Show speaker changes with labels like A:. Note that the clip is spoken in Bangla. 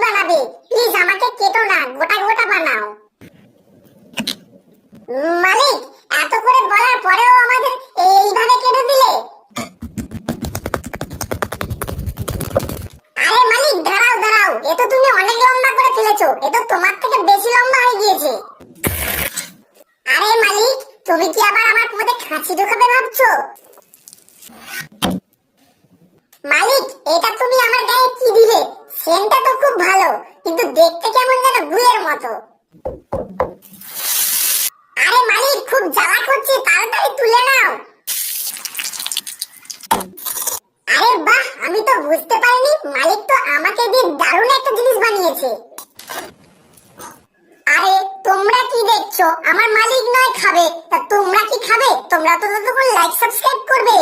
A: বানাবে, প্লিজ আমাকে কেটো না, গোটা গোটা বানাও। মালিক, এত করে বলার পরেও আমাদের এইভাবে কেটে দিলে। আরে মালিক, দাঁড়াও দাঁড়াও, এ তো তুমি অনেক লম্বা করে ফেলেছো, এ তো তোমার থেকে বেশি লম্বা হয়ে গিয়েছে। আরে মালিক, তুমি কি আবার আমার মধ্যে খাঁচি ঢোকাবে ভাবছো? মালিক, এটা তুমি আমার গায়ে কি দিলে? সেন্টটা তো খুব ভালো, কিন্তু দেখতে কেমন যেন গুয়ের মতো। আরে মালিক, খুব জ্বালা করছে, তাড়াতাড়ি তুলে নাও। আরে বাহ, আমি তো বুঝতে পারিনি মালিক তো আমাকে দিয়ে দারুণ একটা জিনিস বানিয়েছে। আরে তোমরা কি দেখছো? আমার মালিক নয় খাবে, তা তোমরা কি খাবে? তোমরা তো ততক্ষণ লাইক সাবস্ক্রাইব করবে।